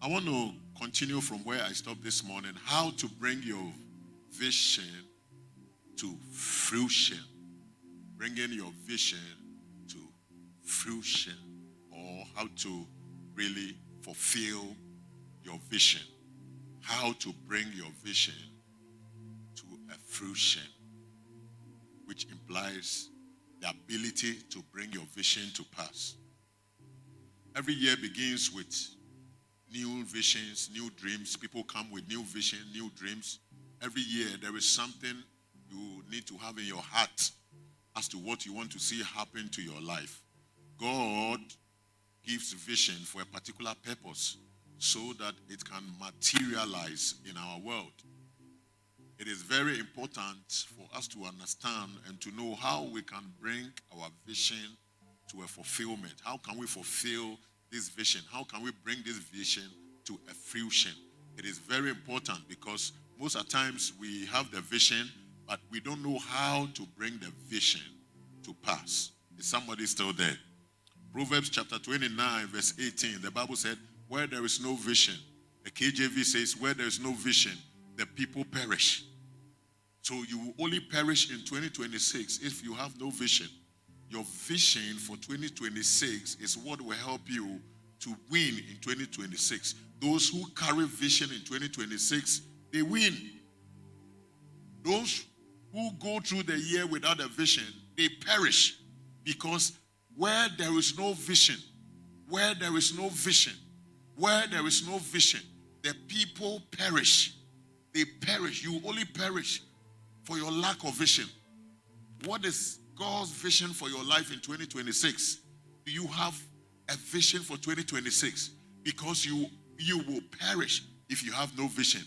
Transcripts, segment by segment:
I want to continue from where I stopped this morning. How to bring your vision to fruition. Bringing your vision to fruition, or how to really fulfill your vision. How to bring your vision to a fruition, which implies the ability to bring your vision to pass. Every year begins with new visions, new dreams. People come with new vision, new dreams. Every year there is something you need to have in your heart as to what you want to see happen to your life. God gives vision for a particular purpose so that it can materialize in our world. It is very important for us to understand and to know how we can bring our vision to a fulfillment. How can we fulfill this vision? How can we bring this vision to a fruition? It is very important because most of the times we have the vision, but we don't know how to bring the vision to pass. Is somebody still there? Proverbs chapter 29 verse 18, the Bible said, where there is no vision, the KJV says, where there is no vision, the people perish. So you will only perish in 2026 if you have no vision. Your vision for 2026 is what will help you to win in 2026. Those who carry vision in 2026, they win. Those who go through the year without a vision, they perish. Because where there is no vision, where there is no vision, where there is no vision, the people perish. They perish. You only perish for your lack of vision. What is God's vision for your life in 2026? Do you have a vision for 2026? Because you will perish if you have no vision.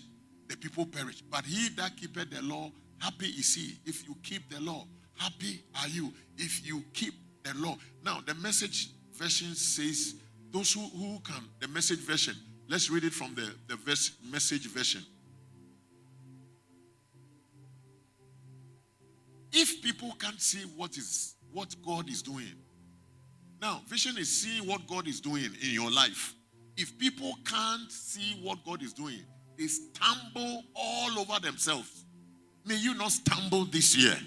The people perish. But he that keepeth the law, happy is he. If you keep the law, happy are you. If you keep the law. Now, the Message version says, those who can, the Message version, let's read it from the Message version. If people can't see what God is doing. Now, vision is seeing what God is doing in your life. If people can't see what God is doing, they stumble all over themselves. May you not stumble this year.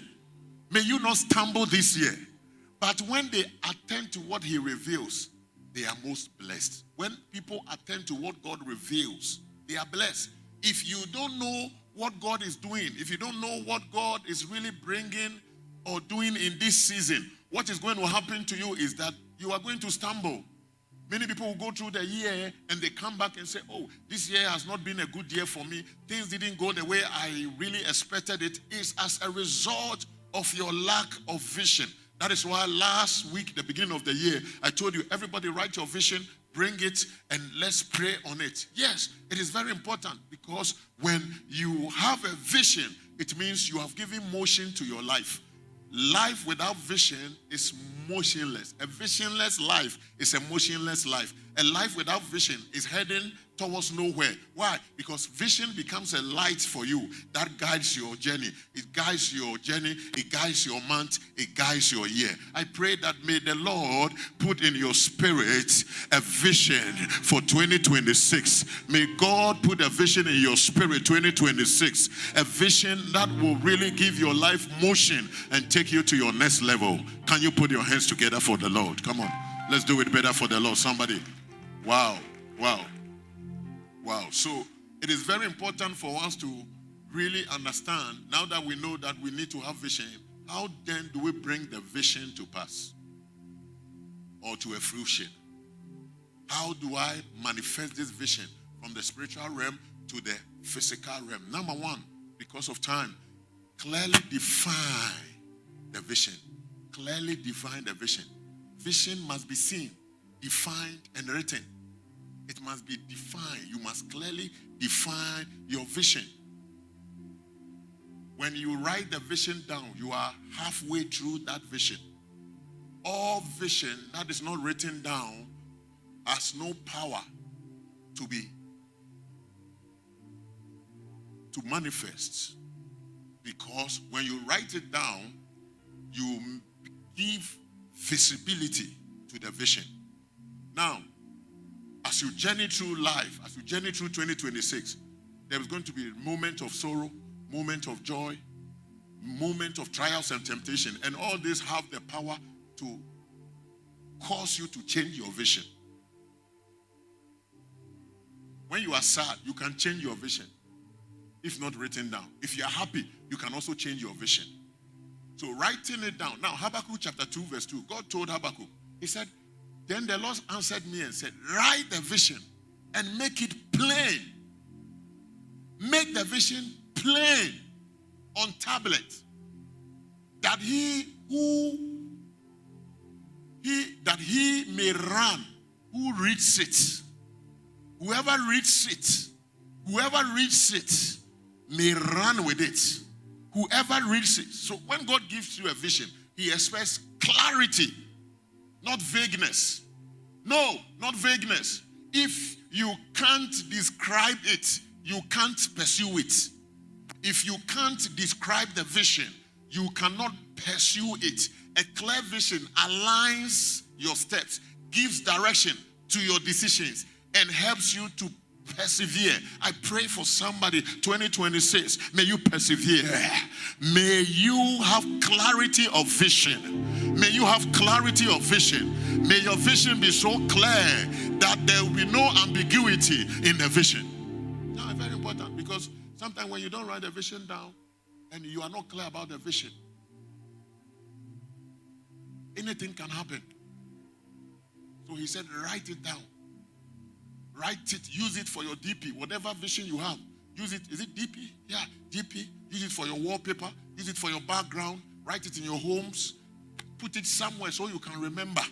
May you not stumble this year. But when they attend to what he reveals, they are most blessed. When people attend to what God reveals, they are blessed. If you don't know what God is doing, if you don't know what God is really bringing or doing in this season, what is going to happen to you is that you are going to stumble. Many people will go through the year and they come back and say, oh, this year has not been a good year for me. Things didn't go the way I really expected it. It's as a result of your lack of vision. That is why last week, the beginning of the year, I told you, everybody write your vision, bring it, and let's pray on it. Yes, it is very important because when you have a vision, it means you have given motion to your life. Life without vision is motionless. A visionless life is a motionless life. A life without vision is heading towards nowhere. Why? Because vision becomes a light for you that guides your journey. It guides your journey. It guides your month. It guides your year. I pray that may the Lord put in your spirit a vision for 2026. May God put a vision in your spirit 2026. A vision that will really give your life motion and take you to your next level. Can you put your hands together for the Lord? Come on. Let's do it better for the Lord. Somebody. Wow. Wow. Wow. So it is very important for us to really understand, now that we know that we need to have vision, how then do we bring the vision to pass or to a fruition? How do I manifest this vision from the spiritual realm to the physical realm? Number one, because of time, clearly define the vision. Clearly define the vision. Vision must be seen, defined, and written. It must be defined. You must clearly define your vision. When you write the vision down, you are halfway through that vision. All vision that is not written down has no power to manifest. Because when you write it down, you give visibility to the vision. Now, As you journey through life, as you journey through 2026, there is going to be a moment of sorrow, moment of joy, moment of trials and temptation. And all these have the power to cause you to change your vision. When you are sad, you can change your vision, if not written down. If you are happy, you can also change your vision. So writing it down. Now, Habakkuk chapter 2, verse 2, God told Habakkuk, he said, then the Lord answered me and said, write the vision and make it plain. Make the vision plain on tablet, that he may run who reads it. Whoever reads it may run with it. Whoever reads it. So when God gives you a vision, he expects clarity, not vagueness. No, not vagueness. If you can't describe it, you can't pursue it. If you can't describe the vision, you cannot pursue it. A clear vision aligns your steps, gives direction to your decisions, and helps you to persevere. I pray for somebody, 2026, may you persevere. May you have clarity of vision. May you have clarity of vision. May your vision be so clear that there will be no ambiguity in the vision. Now, very important, because sometimes when you don't write the vision down and you are not clear about the vision, anything can happen. So he said, write it down. Write it, use it for your DP, whatever vision you have. Use it. Is it DP? Yeah, DP. Use it for your wallpaper. Use it for your background. Write it in your homes. Put it somewhere so you can remember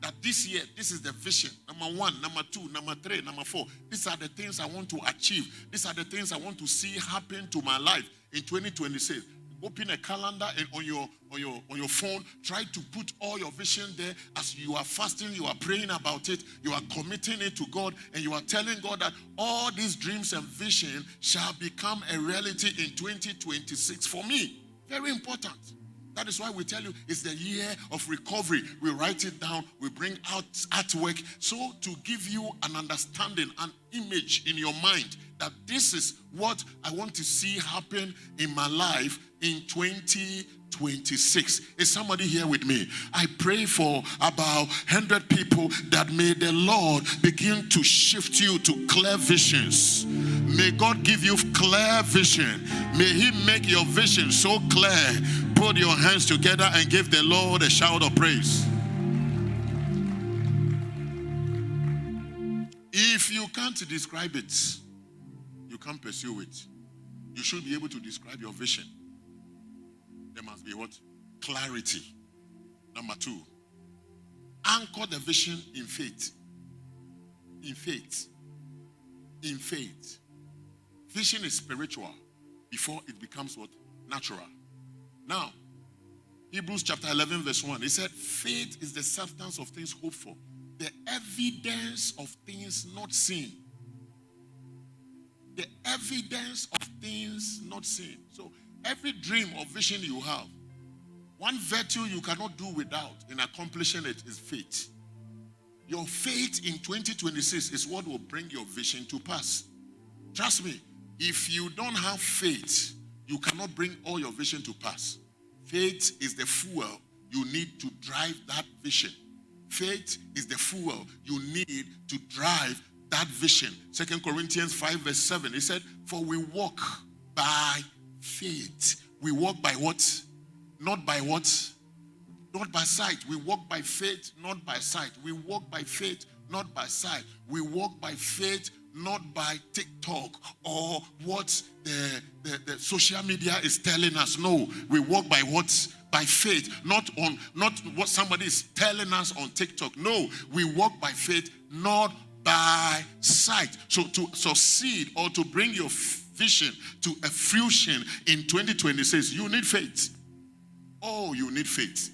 that this year, this is the vision. Number 1, number 2, number 3, number 4. These are the things I want to achieve. These are the things I want to see happen to my life in 2026. Open a calendar and on your phone, try to put all your vision there. As you are fasting, you are praying about it, you are committing it to God, and you are telling God that all these dreams and vision shall become a reality in 2026 for me. Very important. That is why we tell you it's the year of recovery. We write it down, we bring out artwork, so to give you an understanding, an image in your mind that this is what I want to see happen in my life in 2026. Is somebody here with me? I pray for about 100 people that may the Lord begin to shift you to clear visions. May God give you clear vision. May he make your vision so clear. Put your hands together and give the Lord a shout of praise. If you can't describe it, you can't pursue it. You should be able to describe your vision. There must be what? Clarity. Number 2, anchor the vision in faith. In faith. In faith. Vision is spiritual before it becomes what? Natural. Now, Hebrews chapter 11 verse 1, it said, faith is the substance of things hoped for, the evidence of things not seen. The evidence of things not seen. So every dream or vision you have, one virtue you cannot do without in accomplishing it is faith. Your faith in 2026 is what will bring your vision to pass. Trust me, if you don't have faith, you cannot bring all your vision to pass. Faith is the fuel you need to drive that vision. Faith is the fuel you need to drive that vision. 2 Corinthians 5 verse 7, it said, for we walk by faith. We walk by what? Not by what? Not by sight. We walk by faith, not by sight. We walk by faith, not by sight. We walk by faith, not by TikTok or what the social media is telling us. No, we walk by what? By faith, not what somebody is telling us on TikTok. No, we walk by faith, not by sight. So to succeed or to bring your vision to a fruition in 2026, you need faith. Oh, you need faith.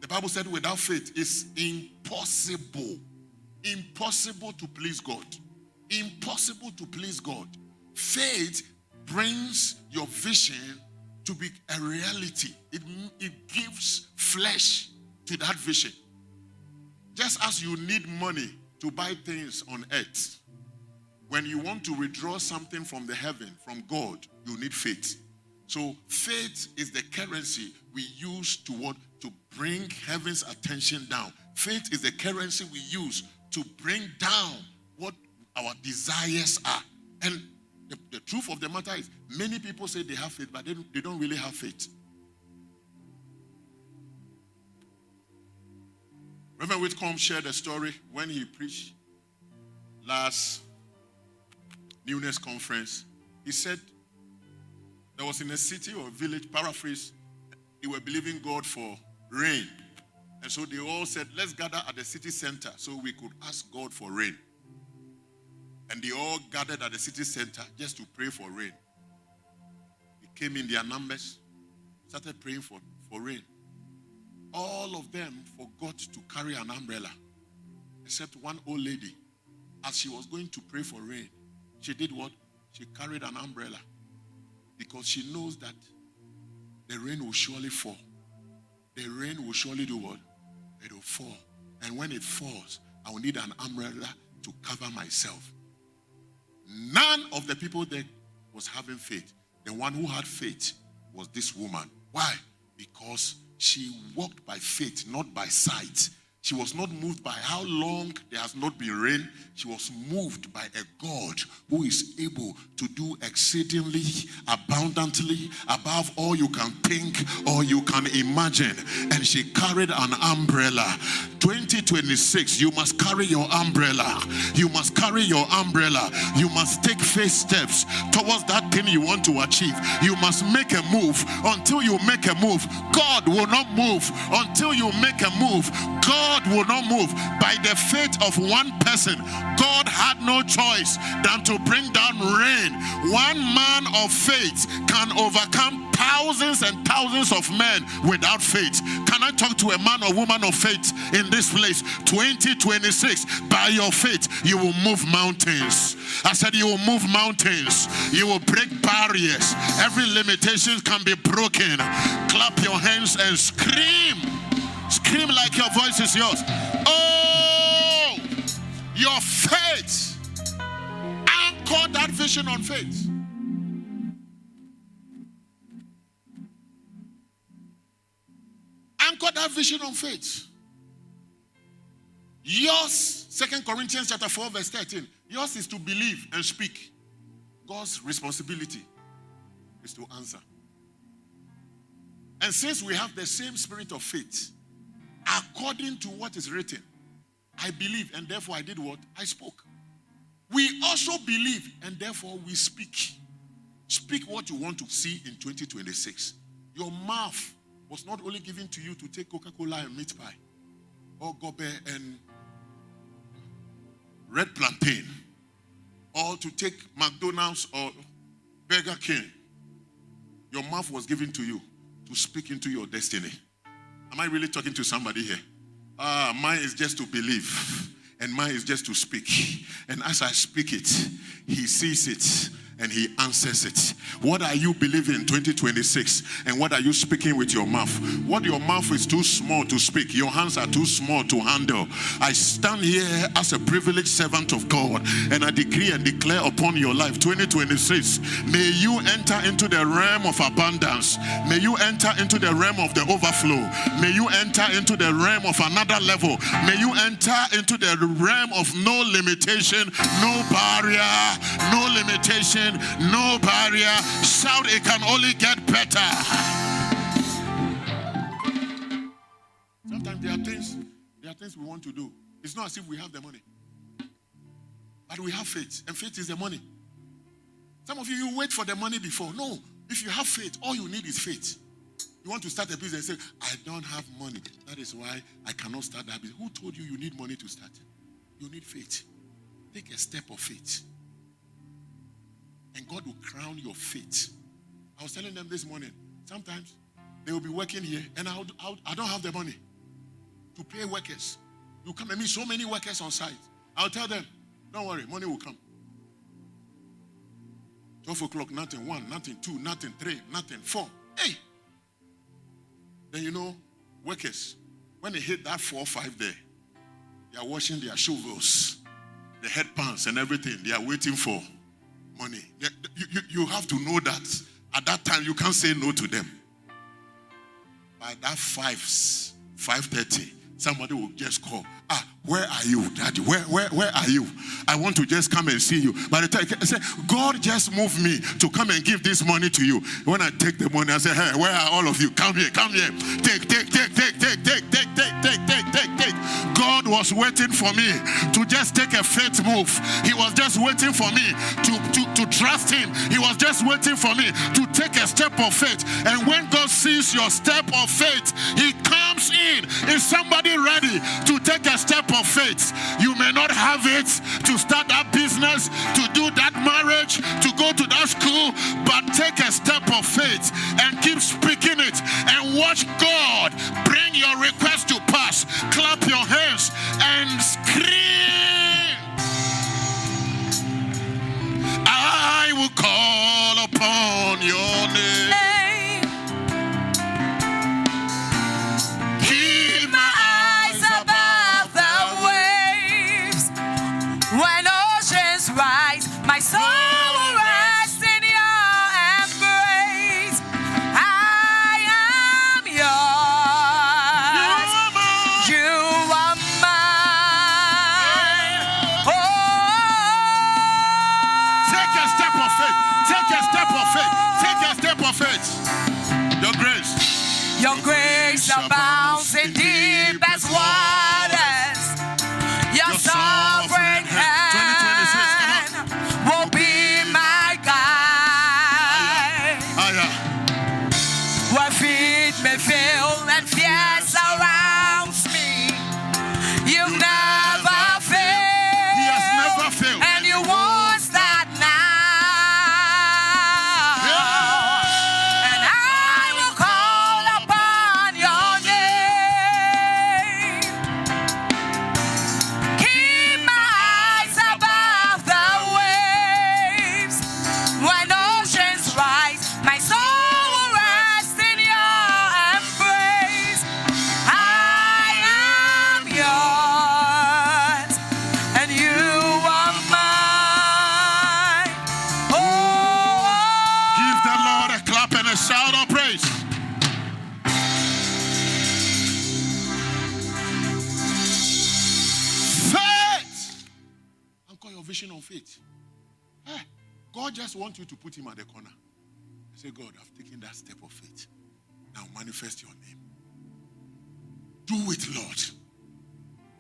The Bible said without faith it's impossible to please God. Impossible to please God. Faith brings your vision to be a reality. It gives flesh to that vision. Just as you need money to buy things on earth. When you want to withdraw something from the heaven, from God, you need faith. So faith is the currency we use to bring heaven's attention down. Faith is the currency we use to bring down what our desires are. And the truth of the matter is, many people say they have faith, but they don't really have faith. Reverend Whitcomb shared a story when he preached last Newness Conference. He said there was in a city or village, paraphrase, they were believing God for rain. And so they all said, let's gather at the city center so we could ask God for rain. And they all gathered at the city center just to pray for rain. They came in their numbers, started praying for rain. All of them forgot to carry an umbrella, except one old lady. As she was going to pray for rain, she did what? She carried an umbrella, because she knows that the rain will surely fall. The rain will surely do what? It will fall. And when it falls, I will need an umbrella to cover myself. None of the people there was having faith. The one who had faith was this woman. Why? Because she walked by faith, not by sight. She was not moved by how long there has not been rain. She was moved by a God who is able to do exceedingly, abundantly, above all you can think or you can imagine. And she carried an umbrella. 2026, you must carry your umbrella. You must carry your umbrella. You must take faith steps towards that thing you want to achieve. You must make a move. Until you make a move, God will not move. Until you make a move, God will not move. By the faith of one person, God had no choice than to bring down rain. One man of faith can overcome thousands and thousands of men without faith. Can I talk to a man or woman of faith in this place? 2026, by your faith, you will move mountains. I said you will move mountains. You will break barriers. Every limitation can be broken. Clap your hands and scream. Scream like your voice is yours. Oh, your faith. Anchor that vision on faith. Anchor that vision on faith. Yours, 2 Corinthians chapter 4, verse 13. Yours is to believe and speak. God's responsibility is to answer. And since we have the same spirit of faith, according to what is written, I believe and therefore I did what? I spoke. We also believe and therefore we speak. Speak what you want to see in 2026. Your mouth was not only given to you to take Coca-Cola and meat pie, or gobe and red plantain, or to take McDonald's or Burger King. Your mouth was given to you to speak into your destiny. Am I really talking to somebody here? Mine is just to believe, and mine is just to speak. And as I speak it, he sees it and he answers it. What are you believing in 2026? And what are you speaking with your mouth? What your mouth is too small to speak, your hands are too small to handle. I stand here as a privileged servant of God, and I decree and declare upon your life, 2026, may you enter into the realm of abundance. May you enter into the realm of the overflow. May you enter into the realm of another level. May you enter into the realm of no limitation, no barrier, no limitation, no barrier. Shout, it can only get better. Sometimes there are things we want to do. It's not as if we have the money, but we have faith, and faith is the money. Some of you wait for the money before. No, if you have faith, all you need is faith. You want to start a business and say, I don't have money. That is why I cannot start that business. Who told you you need money to start? You need faith. Take a step of faith, and God will crown your faith. I was telling them this morning, sometimes they will be working here, and I don't have the money to pay workers. You come and meet so many workers on site. I'll tell them, don't worry, money will come. 12 o'clock, nothing. 1, nothing. 2, nothing. 3, nothing. 4. Hey! Then you know, workers, when they hit that 4 or 5 there, They are washing their shovels, the headpans and everything. They are waiting for money. You have to know that at that time you can't say no to them. By that 5:30, somebody will just call. Where are you, Daddy? Where are you? I want to just come and see you. By the time I say, God just moved me to come and give this money to you. When I take the money, I say, hey, where are all of you? Come here. Take. God was waiting for me to just take a faith move. He was just waiting for me to trust him. He was just waiting for me to take a step of faith. And when God sees your step of faith, he comes in. Is somebody ready to take a step of faith? You may not have it to start that business, to do that marriage, to go to that school, but take a step of faith and keep speaking it and watch God bring your request to pass. Clap your hands and scream. I will call upon your name. Keep my eyes above the waves. When oceans rise, my soul will rest in your embrace. I am yours. You are mine. Oh. Take a step of faith. Take a step of faith. Take a step of faith. Your grace. Your grace abounds in deepest waters. Your sovereign hand will be my guide. Where feet may fail and fear surrounds me, you've never failed. He has never failed. And you won't start now. And I will call upon your name. Keep my eyes above the waves. When oceans rise, my soul will rest in your embrace. I am yours, and you are mine. Oh. Give the Lord a clap and a shout of praise. Faith. Anchor your vision on faith. God just wants you to put him at the corner. Say, God, I've taken that step of faith. Now manifest your name. Do it, Lord.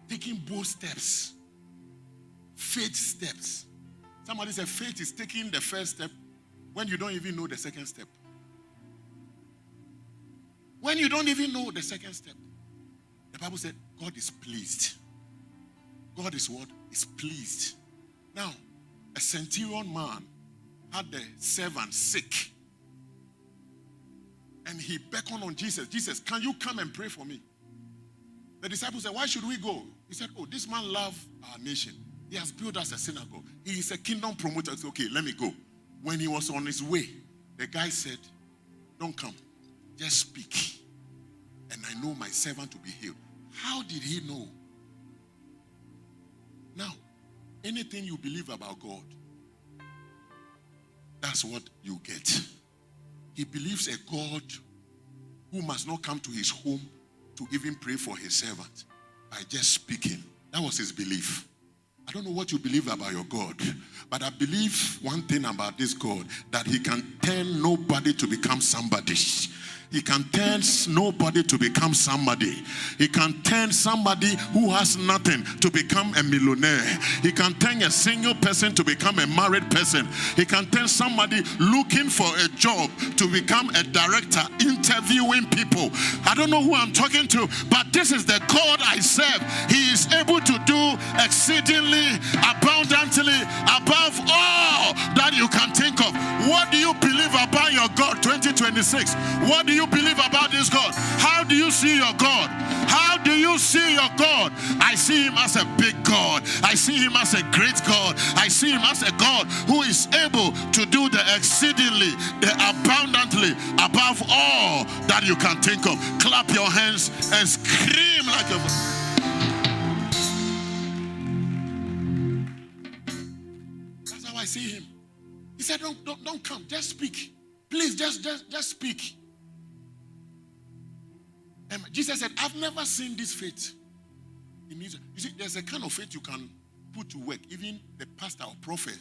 Taking bold steps. Faith steps. Somebody said faith is taking the first step when you don't even know the second step. When you don't even know the second step. The Bible said God is pleased. God is what? Is pleased. Now, a centurion man had the servant sick. And he beckoned on Jesus. Jesus, can you come and pray for me? The disciples said, why should we go? He said, oh, this man loves our nation. He has built us a synagogue. He is a kingdom promoter. I said, okay, let me go. When he was on his way, the guy said, don't come. Just speak. And I know my servant will be healed. How did he know? Now, anything you believe about God, that's what you get. He believes a God who must not come to his home to even pray for his servant by just speaking. That was his belief. I don't know what you believe about your God, but I believe one thing about this God, that he can turn nobody to become somebody. He can turn nobody to become somebody. He can turn somebody who has nothing to become a millionaire. He can turn a single person to become a married person. He can turn somebody looking for a job to become a director, interviewing people. I don't know who I'm talking to, but this is the God I serve. He is able to do exceedingly, abundantly, above all that you can think of. What do you believe about your God 2026? What do you believe about this God? How do you see your God? How do you see your God? I see him as a big God. I see him as a great God. I see him as a God who is able to do the exceedingly, the abundantly, above all that you can think of. Clap your hands and scream like a... I see him. He said, don't come. Just speak. Please, just speak. And Jesus said, I've never seen this faith. You see, there's a kind of faith you can put to work. Even the pastor or prophet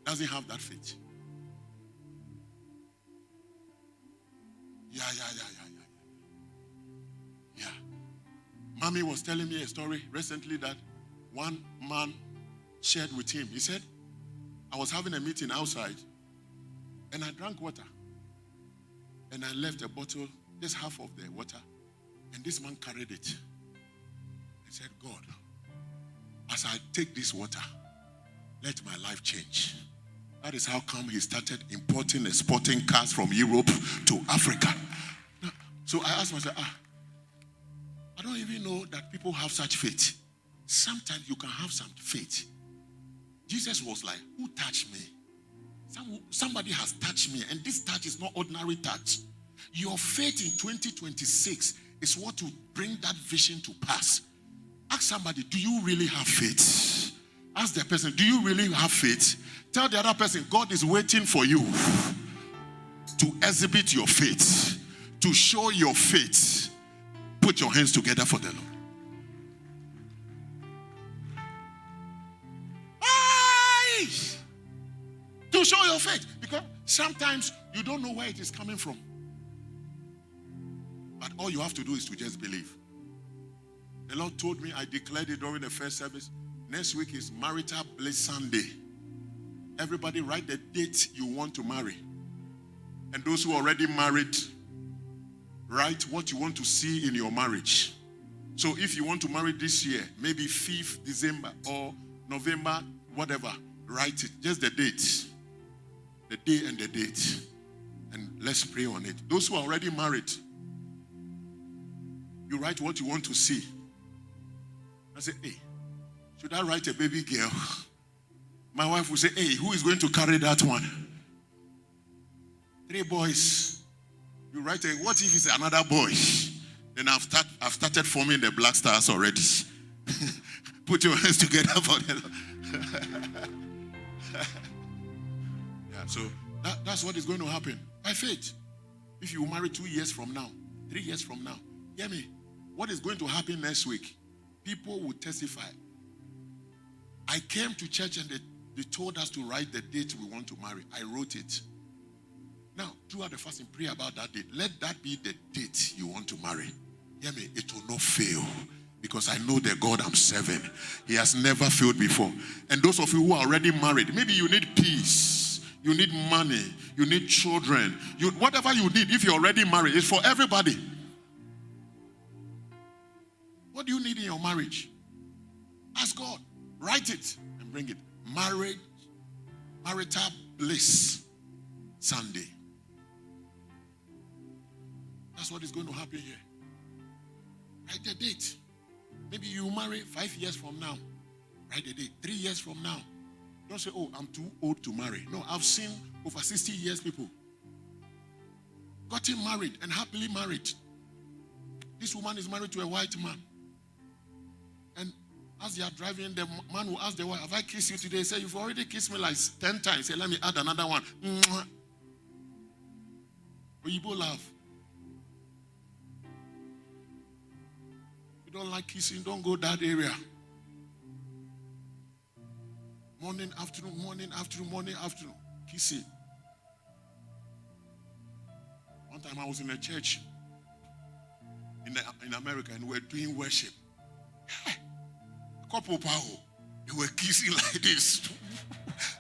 doesn't have that faith. Yeah. Mommy was telling me a story recently that one man shared with him. He said, I was having a meeting outside and I drank water. And I left a bottle, just half of the water, and this man carried it. He said, God, as I take this water, let my life change. That is how come he started importing, exporting cars from Europe to Africa. So I asked myself, I don't even know that people have such faith. Sometimes you can have some faith. Jesus was like, who touched me? Somebody has touched me, and this touch is not ordinary touch. Your faith in 2026 is what will bring that vision to pass. Ask somebody, do you really have faith? Ask the person, do you really have faith? Tell the other person, God is waiting for you to exhibit your faith, to show your faith. Put your hands together for the Lord. To show your faith. Because sometimes you don't know where it is coming from. But all you have to do is to just believe. The Lord told me, I declared it during the first service. Next week is Marital Bliss Sunday. Everybody write the date you want to marry. And those who are already married, write what you want to see in your marriage. So if you want to marry this year, maybe 5th December or November, whatever, write it. Just the date. The day and the date. And let's pray on it. Those who are already married, you write what you want to see. I say, hey, should I write a baby girl? My wife will say, hey, who is going to carry that one? 3 boys. You write what if it's another boy? Then I've started forming the black stars already. Put your hands together for the yeah, so that's what is going to happen. By faith. If you marry 2 years from now, 3 years from now, hear me. What is going to happen next week? People will testify. I came to church and they told us to write the date we want to marry. I wrote it. Now, throughout the fasting, pray about that date. Let that be the date you want to marry. Hear me, it will not fail. Because I know the God I'm serving. He has never failed before. And those of you who are already married, maybe you need peace. You need money. You need children. Whatever you need, if you're already married, it's for everybody. What do you need in your marriage? Ask God. Write it and bring it. Marriage, Marital Bliss Sunday. That's what is going to happen here. Write the date. Maybe you marry 5 years from now. Write the date. 3 years from now. Don't say, oh, I'm too old to marry. No, I've seen over 60 years people gotten married and happily married. This woman is married to a white man. And as they are driving, the man will ask the wife, have I kissed you today? Say, you've already kissed me like 10 times. Say, let me add another one. We both laugh. You don't like kissing, don't go that area. Morning, afternoon, morning, afternoon, morning, afternoon. Kissing. One time I was in a church in America and we were doing worship. Couple power. They were kissing like this.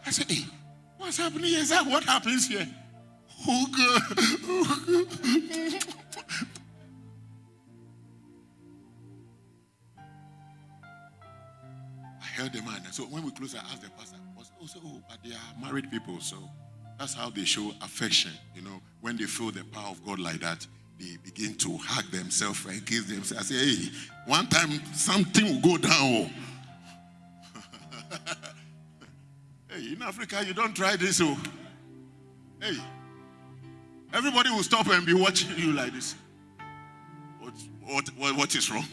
I said, hey, what's happening here? Is that what happens here? Oh, God. I heard the man. So when we closed, I asked the pastor, but they are married people, so that's how they show affection. You know, when they feel the power of God like that, they begin to hug themselves and kiss themselves. I say, hey, one time something will go down. Hey, in Africa, you don't try this. Oh, hey, everybody will stop and be watching you like this. What is wrong?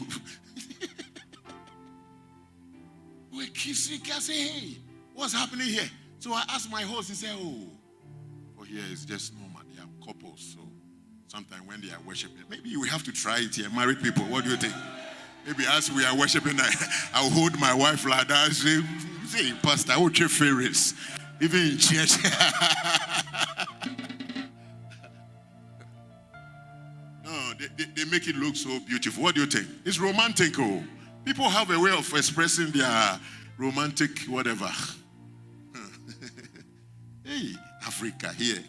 We're kissing. I say, hey, what's happening here? So I asked my host, he said, oh, for here it's just normal. They are couples. So sometimes when they are worshiping, maybe we have to try it here. Married people, what do you think? Maybe as we are worshiping, I'll hold my wife like that. Say, Pastor, I will check favorites. Even in church. No, they make it look so beautiful. What do you think? It's romantic. Oh. People have a way of expressing their romantic whatever. Hey, Africa, here.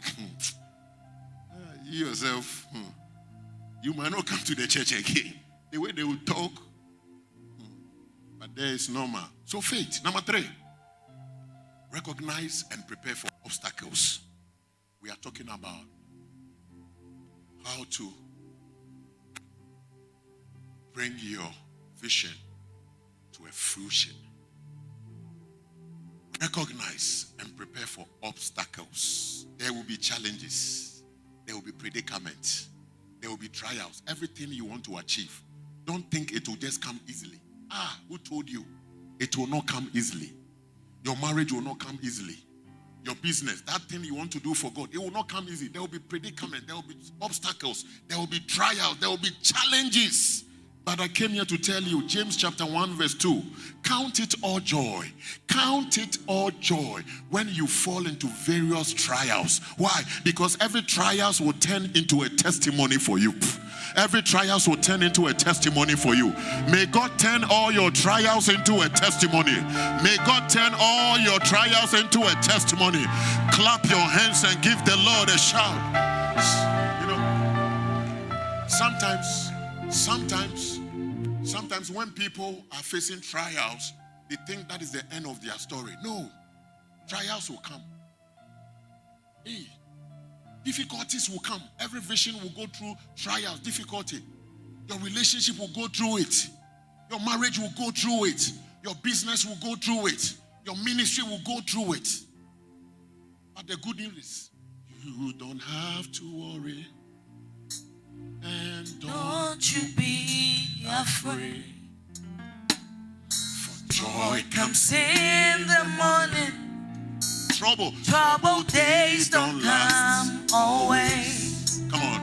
You yourself, you might not come to the church again. The way they will talk. But there is normal. So faith. Number 3. Recognize and prepare for obstacles. We are talking about how to bring your vision to a fruition. Recognize and prepare for obstacles. There will be challenges. There will be predicaments. There will be trials. Everything you want to achieve, don't think it will just come easily. Who told you? It will not come easily. Your marriage will not come easily. Your business, that thing you want to do for God, it will not come easy. There will be predicaments. There will be obstacles. There will be trials. There will be challenges. But I came here to tell you, James chapter 1 verse 2, count it all joy. Count it all joy when you fall into various trials. Why? Because every trials will turn into a testimony for you. Every trials will turn into a testimony for you. May God turn all your trials into a testimony. May God turn all your trials into a testimony. Clap your hands and give the Lord a shout. You know, sometimes when people are facing trials, they think that is the end of their story. No, trials will come. Hey, difficulties will come. Every vision will go through trials, difficulty. Your relationship will go through it. Your marriage will go through it. Your business will go through it. Your ministry will go through it. But the good news is, you don't have to worry. And Don't you be afraid. For joy Comes in the morning. Trouble days don't come always. Come on.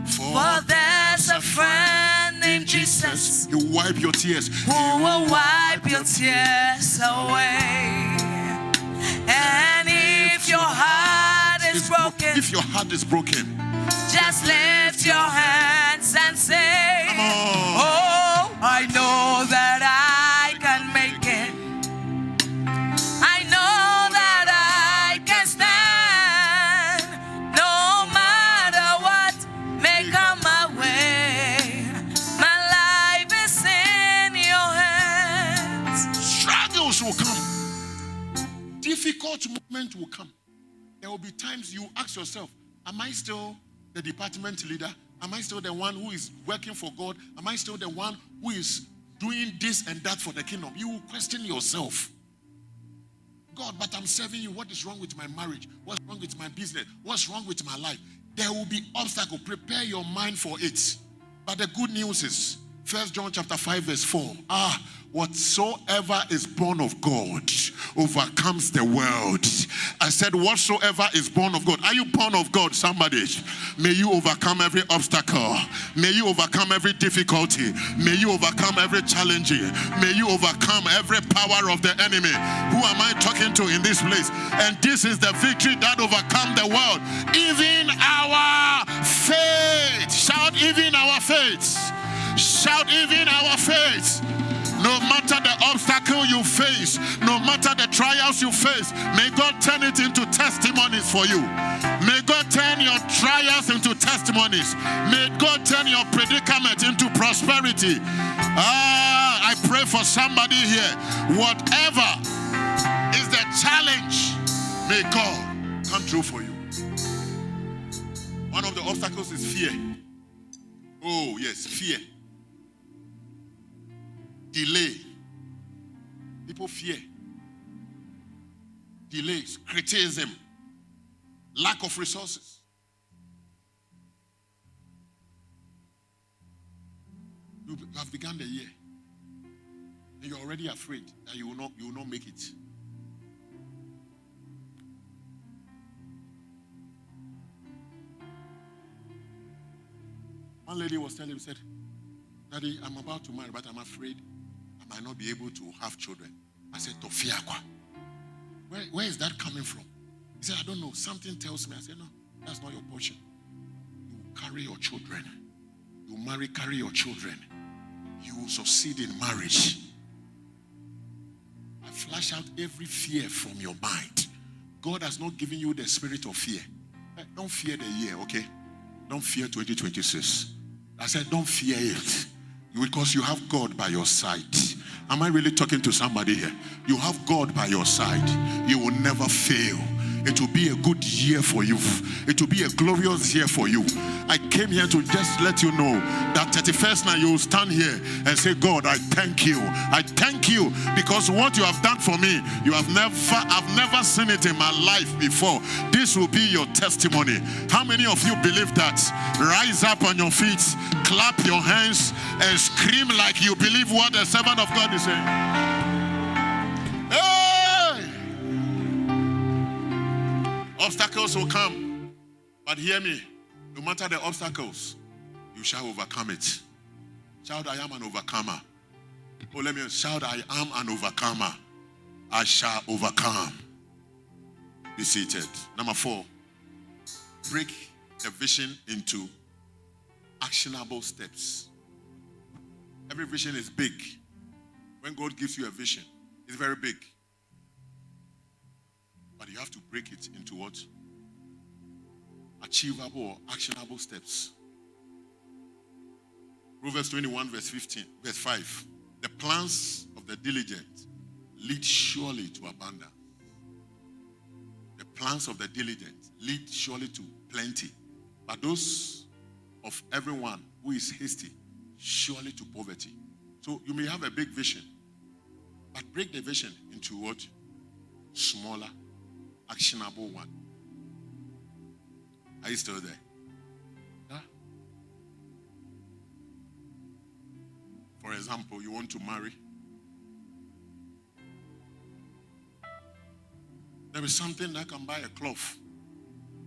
For there's a friend named Jesus He will wipe your tears. who will wipe your tears away. And if your heart is broken, If your heart is broken, just lift your hands and say, come on. oh, I know that I can make it. I know that I can stand. No matter what may come my way, my life is in your hands. Struggles will come. Difficult moments will come. There will be times you ask yourself, am I still the department leader? Am I still the one who is working for God? Am I still the one who is doing this and that for the kingdom? You will question yourself. God, but I'm serving you. What is wrong with my marriage? What's wrong with my business? What's wrong with my life? There will be obstacle. Prepare your mind for it. But the good news is, 1 John chapter 5 verse 4. Whatsoever is born of God overcomes the world. I said whatsoever is born of God. Are you born of God, somebody? May you overcome every obstacle. May you overcome every difficulty. May you overcome every challenge. May you overcome every power of the enemy. Who am I talking to in this place? And this is the victory that overcomes the world. Even our faith. Shout, even our faith. Shout, even our faith. No matter the obstacle you face, no matter the trials you face, may God turn it into testimonies for you. May God turn your trials into testimonies. May God turn your predicament into prosperity. I pray for somebody here. Whatever is the challenge, may God come through for you. One of the obstacles is fear. Oh, yes, fear. Delay. People fear. Delays, criticism, lack of resources. You have begun the year and you're already afraid that you will not make it. One lady was telling me, said, Daddy, I'm about to marry, but I'm afraid I might not be able to have children. I said, Tofiakwa. Where is that coming from? He said, I don't know. Something tells me. I said, no, that's not your portion. You carry your children. You marry, carry your children. You will succeed in marriage. I flash out every fear from your mind. God has not given you the spirit of fear. Don't fear the year, okay? Don't fear 2026. I said, don't fear it. Because you have God by your side. Am I really talking to somebody here? You have God by your side. You will never fail. It will be a good year for you. It will be a glorious year for you. I came here to just let you know that 31st night you will stand here and say, God, I thank you. I thank you because what you have done for me, I've never seen it in my life before. This will be your testimony. How many of you believe that? Rise up on your feet, clap your hands, and scream like you believe what the servant of God is saying. Hey! Obstacles will come, but hear me. No matter the obstacles, you shall overcome it. Shout, I am an overcomer. Oh, let me shout, I am an overcomer. I shall overcome. Be seated. Number 4, break the vision into actionable steps. Every vision is big. When God gives you a vision, it's very big. But you have to break it into what? Achievable or actionable steps. Proverbs 21 verse 5. The plans of the diligent lead surely to abundance. The plans of the diligent lead surely to plenty. But those of everyone who is hasty, surely to poverty. So you may have a big vision, but break the vision into what? Smaller, actionable one. Are you still there? Huh? For example, you want to marry. There is something that can buy a cloth.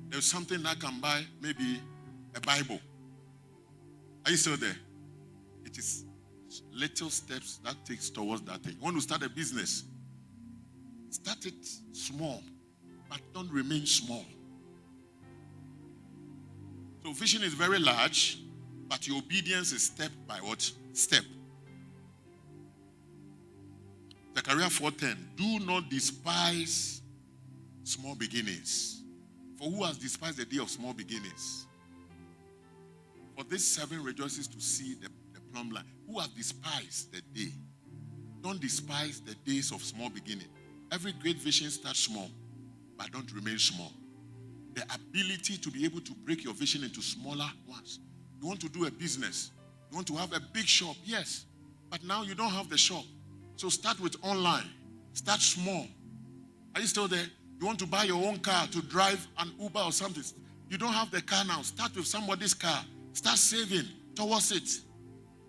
There is something that can buy maybe a Bible. Are you still there? It is little steps that takes towards that thing. You want to start a business. Start it small, but don't remain small. So vision is very large, but your obedience is step by what? Step. Zechariah 4:10. Do not despise small beginnings. For who has despised the day of small beginnings? For this 7 rejoices to see the plumb line. Who has despised the day? Don't despise the days of small beginning. Every great vision starts small, but don't remain small. The ability to be able to break your vision into smaller ones. You want to do a business. You want to have a big shop. Yes. But now you don't have the shop. So start with online. Start small. Are you still there? You want to buy your own car to drive an Uber or something. You don't have the car now. Start with somebody's car. Start saving towards it.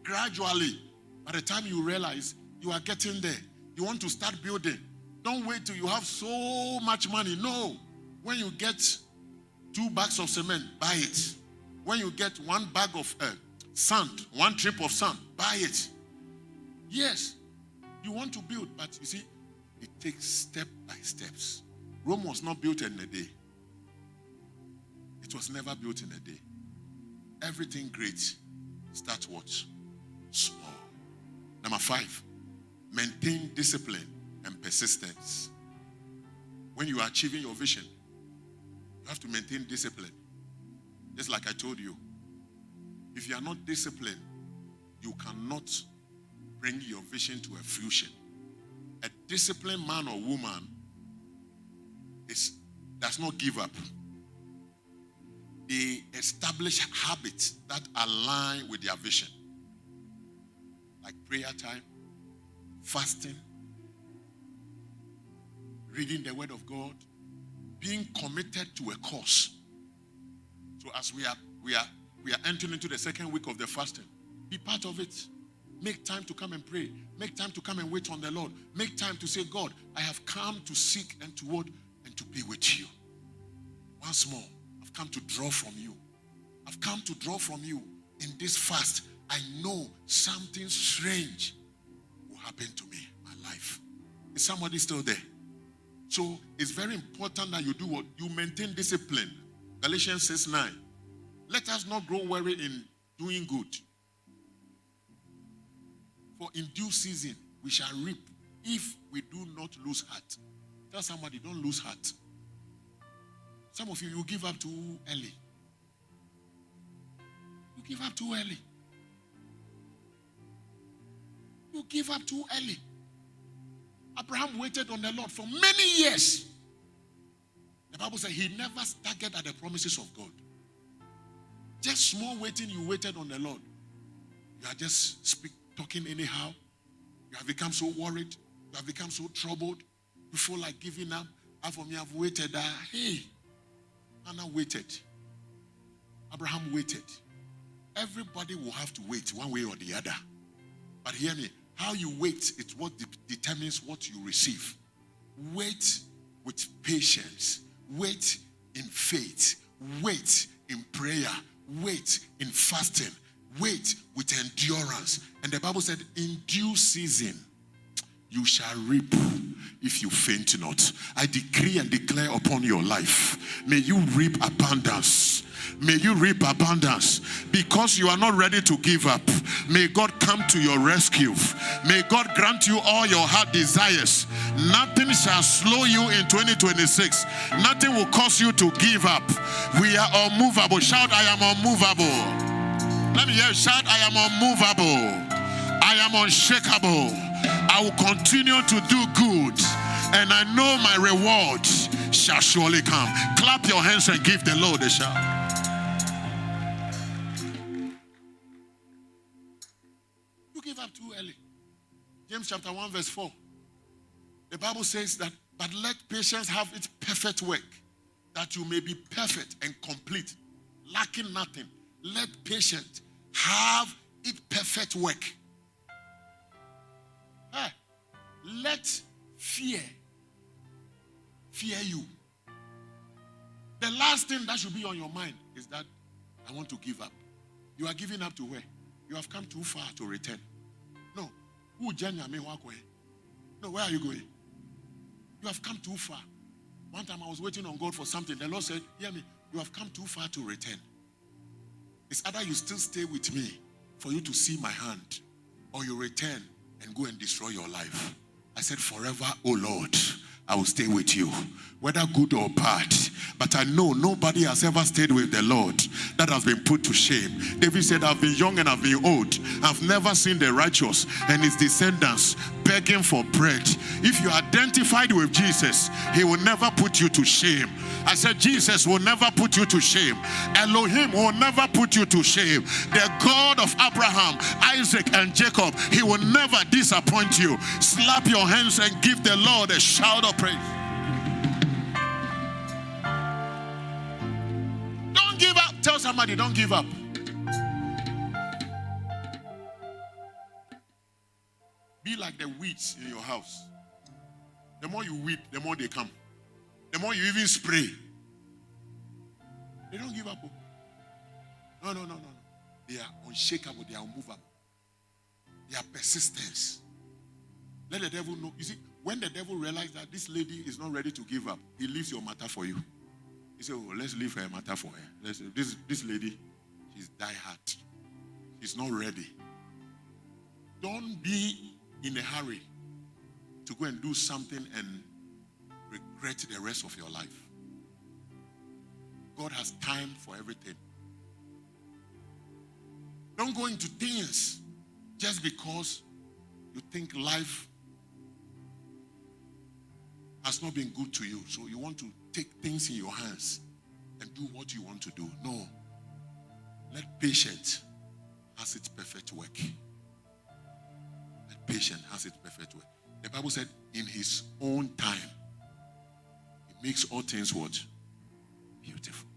Gradually. By the time you realize you are getting there, you want to start building. Don't wait till you have so much money. No. When you get 2 bags of cement, buy it. When you get 1 bag of sand, 1 trip of sand, buy it. Yes, you want to build, but you see, it takes step by steps. Rome was not built in a day. It was never built in a day. Everything great starts what? Small. Number 5, maintain discipline and persistence. When you are achieving your vision, you have to maintain discipline. Just like I told you, if you are not disciplined, you cannot bring your vision to a fruition. A disciplined man or woman does not give up. They establish habits that align with their vision. Like prayer time, fasting, reading the word of God, being committed to a cause. So as we are entering into the 2nd week of the fasting, be part of it. Make time to come and pray. Make time to come and wait on the Lord. Make time to say, God, I have come to seek and to what? And to be with you. Once more, I've come to draw from you. I've come to draw from you in this fast, I know something strange will happen to me, my life. Is somebody still there? So it's very important that you do what? You maintain discipline. Galatians 6:9. Let us not grow weary in doing good. For in due season we shall reap if we do not lose heart. Tell somebody, don't lose heart. Some of you give up too early. You give up too early. You give up too early. Abraham waited on the Lord for many years. The Bible says he never staggered at the promises of God. Just small waiting, you waited on the Lord. You are just talking anyhow. You have become so worried. You have become so troubled. You feel like giving up. For me, I've waited. Hey, Anna waited. Abraham waited. Everybody will have to wait one way or the other. But hear me, how you wait is what determines what you receive. Wait with patience. Wait in faith. Wait in prayer. Wait in fasting. Wait with endurance. And the Bible said, in due season, you shall reap if you faint not. I decree and declare upon your life, may you reap abundance. May you reap abundance. Because you are not ready to give up, may God come to your rescue. May God grant you all your heart desires. Nothing shall slow you in 2026. Nothing will cause you to give up. We are unmovable. Shout, I am unmovable. Let me hear you shout, I am unmovable. I am unshakable. I will continue to do good, and I know my reward shall surely come. Clap your hands and give the Lord a shout. You give up too early. James chapter 1 verse 4. The Bible says that, but let patience have its perfect work, that you may be perfect and complete, lacking nothing. Let patience have its perfect work. Let fear you. The last thing that should be on your mind is that I want to give up. You are giving up to where? You have come too far to return. No. No, where are you going? You have come too far. One time I was waiting on God for something. The Lord said, hear me, you have come too far to return. It's either you still stay with me for you to see my hand, or you return and go and destroy your life. I said, forever, oh Lord, I will stay with you, whether good or bad. But I know nobody has ever stayed with the Lord that has been put to shame. David said, I've been young and I've been old. I've never seen the righteous and his descendants begging for bread. If you identified with Jesus, he will never put you to shame. I said, Jesus will never put you to shame. Elohim will never put you to shame. The God of Abraham, Isaac, and Jacob, he will never disappoint you. Slap your hands and give the Lord a shout of praise. Don't give up. Tell somebody, don't give up. Be like the weeds in your house. The more you weed, the more they come. The more you even spray, they don't give up. No. They are unshakable. They are unmovable. They are persistence. Let the devil know. You see, when the devil realizes that this lady is not ready to give up, he leaves your matter for you. He said, oh, let's leave her matter for her. This lady, she's die-hard. She's not ready. Don't be in a hurry to go and do something and regret the rest of your life. God has time for everything. Don't go into things just because you think life has not been good to you. So you want to take things in your hands and do what you want to do. No. Let patience has its perfect work. Let patience has its perfect work. The Bible said, in his own time, he makes all things what? Beautiful.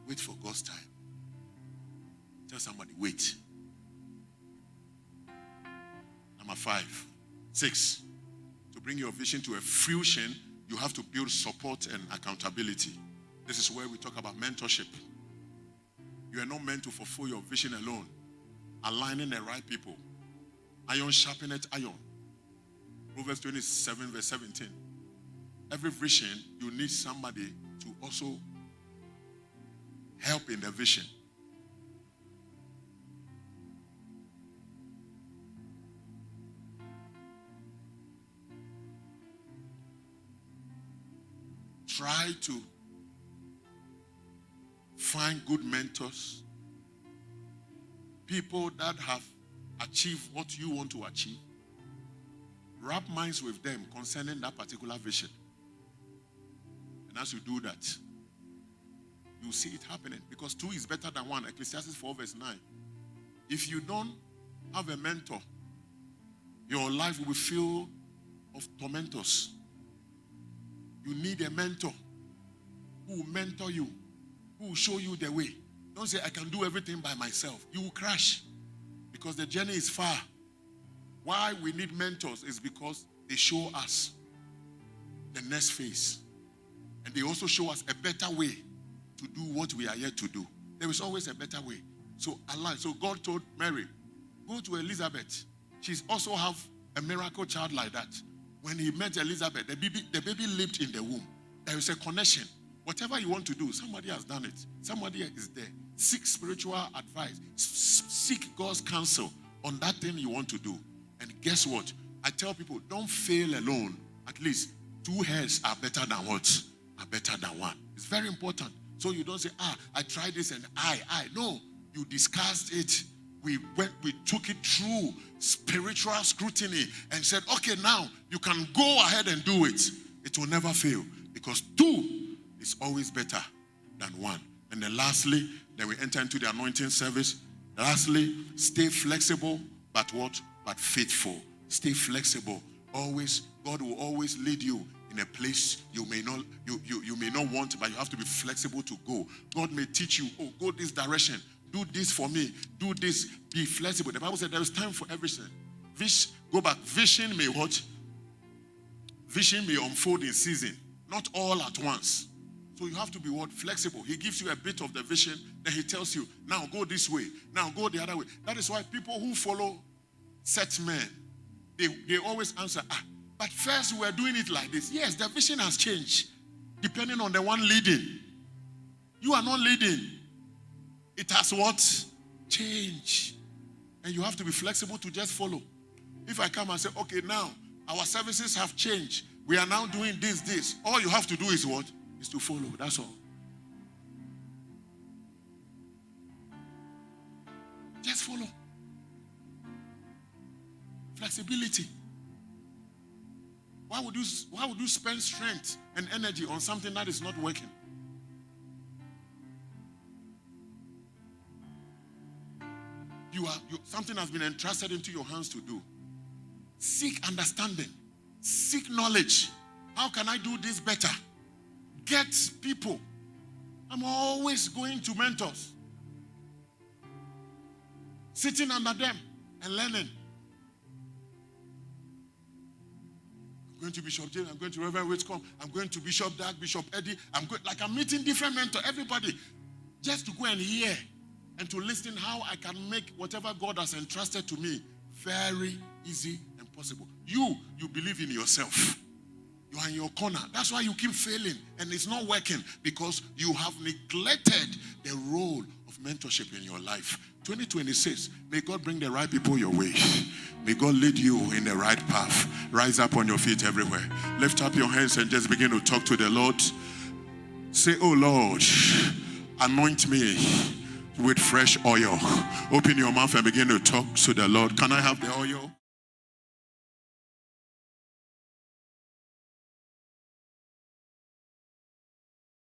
Wait for God's time. Tell somebody, wait. Number 5. 6. To bring your vision to a fruition, you have to build support and accountability. This is where we talk about mentorship. You are not meant to fulfill your vision alone. Aligning the right people. Iron sharpeneth iron. Proverbs 27 verse 17. Every vision, you need somebody to also help in the vision. Try to find good mentors, people that have achieved what you want to achieve. Wrap minds with them concerning that particular vision. And as you do that, you see it happening, because 2 is better than 1. Ecclesiastes 4 verse 9. If you don't have a mentor, your life will be filled of tormentors. You need a mentor who will mentor you, who will show you the way. Don't say, I can do everything by myself. You will crash, because the journey is far. Why we need mentors is because they show us the next phase. And they also show us a better way to do what we are yet to do. There is always a better way. So God told Mary, go to Elizabeth. She's also have a miracle child like that. When he met Elizabeth, the baby lived in the womb. There is a connection. Whatever you want to do, somebody has done it. Somebody is there. Seek spiritual advice. Seek God's counsel on that thing you want to do. And guess what? I tell people, don't fail alone. At least 2 heads are better than what? Are better than 1. It's very important. So you don't say, I tried this and I. No, you discussed it. We took it through spiritual scrutiny and said, okay, now you can go ahead and do it. It will never fail, because 2 is always better than 1. And then lastly, then we enter into the anointing service. Lastly, stay flexible, but what? But faithful. Stay flexible. Always, God will always lead you in a place you may not want, but you have to be flexible to go. God may teach you, go this direction. Do this for me. Do this. Be flexible. The Bible said there is time for everything. Go back. Vision may what? Vision may unfold in season. Not all at once. So you have to be what? Flexible. He gives you a bit of the vision. Then he tells you, now go this way. Now go the other way. That is why people who follow set men, they always answer, but first we were doing it like this. Yes, the vision has changed. Depending on the one leading. You are not leading. It has what? Change. And you have to be flexible to just follow. If I come and say, okay, now our services have changed. We are now doing this. All you have to do is what? Is to follow. That's all. Just follow. Flexibility. Why would you spend strength and energy on something that is not working? Something has been entrusted into your hands to do. Seek understanding. Seek knowledge. How can I do this better? Get people. I'm always going to mentors. Sitting under them and learning. I'm going to Bishop Jane. I'm going to Reverend Whitcomb. I'm going to Bishop Doug, Bishop Eddie. I'm meeting different mentors. Everybody. Just to go and hear. And to listen how I can make whatever God has entrusted to me very easy and possible. You believe in yourself. You are in your corner. That's why you keep failing. And it's not working, because you have neglected the role of mentorship in your life. 2026, may God bring the right people your way. May God lead you in the right path. Rise up on your feet everywhere. Lift up your hands and just begin to talk to the Lord. Say, oh Lord, anoint me with fresh oil. Open your mouth and begin to talk to the Lord. Can I have the oil?